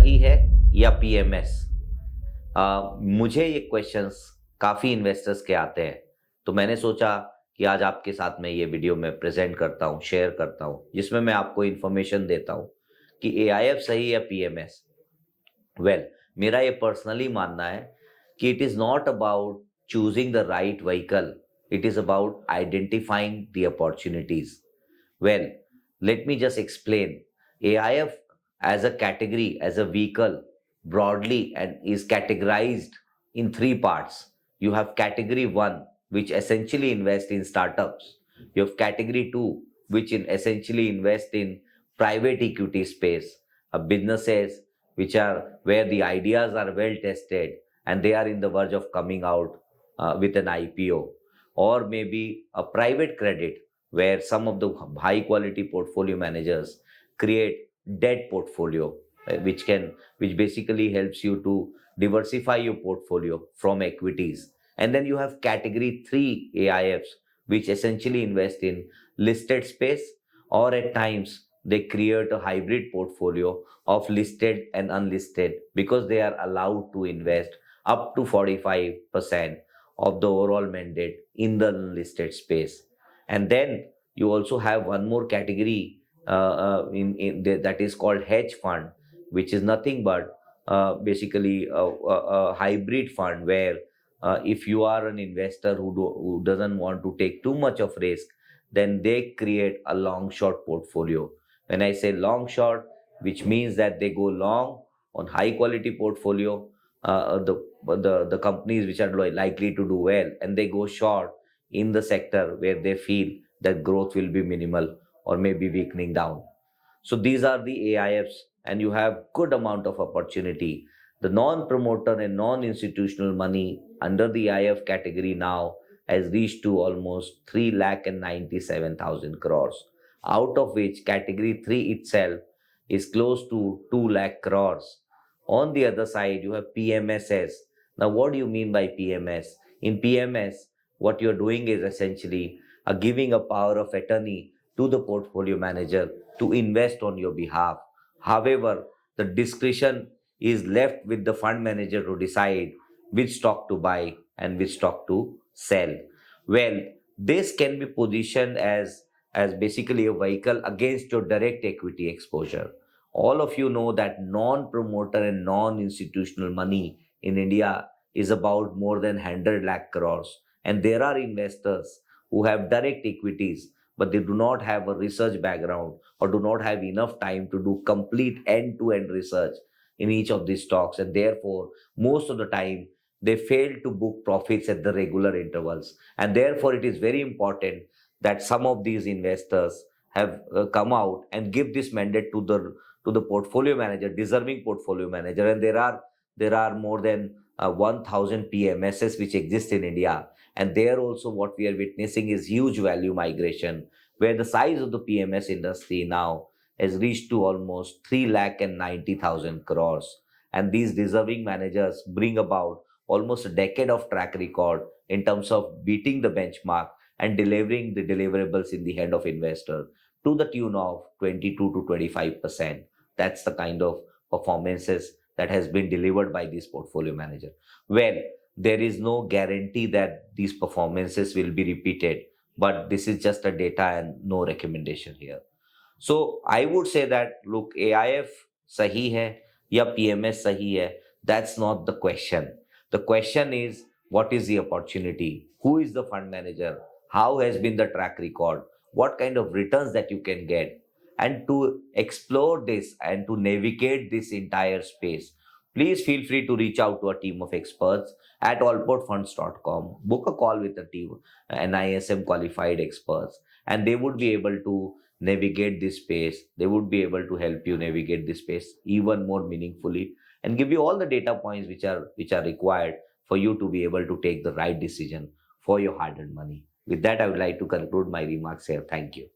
सही है या पीएमएस? मुझे ये क्वेश्चंस काफ़ी इन्वेस्टर्स के आते हैं, तो मैंने सोचा कि आज आपके साथ में ये वीडियो में प्रेजेंट करता हूँ, शेयर करता हूँ, जिसमें मैं आपको इन्फॉर्मेशन देता हूँ कि एआईएफ सही है या पीएमएस। वेल, मेरा ये पर्सनली मानना है कि it is not about choosing the right vehicle, it is about identifying the opportunities. Well, let me just explain. AIF as a category, as a vehicle, broadly and is categorized in three parts. You have category one, which essentially invest in startups. You have category two, which essentially invest in private equity space, businesses which are where the ideas are well tested and they are in the verge of coming out with an IPO, or maybe a private credit where some of the high quality portfolio managers create debt portfolio, which basically helps you to diversify your portfolio from equities. And then you have category 3 AIFs, which essentially invest in listed space, or at times they create a hybrid portfolio of listed and unlisted because they are allowed to invest up to 45% of the overall mandate in the unlisted space. And then you also have one more category that is called hedge fund, which is nothing but basically a hybrid fund where if you are an investor who doesn't want to take too much of risk, then they create a long short portfolio. When I say long short, which means that they go long on high quality portfolio, the companies which are likely to do well, and they go short in the sector where they feel that growth will be minimal or maybe weakening down. So these are the AIFs, and you have good amount of opportunity. The non-promoter and non-institutional money under the AIF category now has reached to almost 3,97,000 crores, out of which category 3 itself is close to 2 lakh crores. On the other side, you have PMSs. Now, what do you mean by PMS? In PMS, what you're doing is essentially giving a power of attorney to the portfolio manager to invest on your behalf. However, the discretion is left with the fund manager to decide which stock to buy and which stock to sell. Well, this can be positioned as basically a vehicle against your direct equity exposure. All of you know that non-promoter and non-institutional money in India is about more than 100 lakh crores. And there are investors who have direct equities, but they do not have a research background or do not have enough time to do complete end-to-end research in each of these stocks. And therefore, most of the time, they fail to book profits at the regular intervals. And therefore, it is very important that some of these investors have come out and give this mandate to the portfolio manager, deserving portfolio manager. And there are more than 1,000 PMSs which exist in India. And there also what we are witnessing is huge value migration, where the size of the PMS industry now has reached to almost 3,90,000 crores. And these deserving managers bring about almost a decade of track record in terms of beating the benchmark and delivering the deliverables in the hand of investor to the tune of 22 to 25%. That's the kind of performances that has been delivered by this portfolio manager. Well, there is no guarantee that these performances will be repeated, but this is just a data and no recommendation here. So I would say that, look, AIF sahi hai ya PMS sahi hai, that's not the question. The question is, what is the opportunity? Who is the fund manager? How has been the track record? What kind of returns that you can get? And to explore this and to navigate this entire space, please feel free to reach out to a team of experts at altportfunds.com. Book a call with a team, NISM qualified experts, and they would be able to navigate this space. They would be able to help you navigate this space even more meaningfully and give you all the data points which are required for you to be able to take the right decision for your hard-earned money. With that, I would like to conclude my remarks here. Thank you.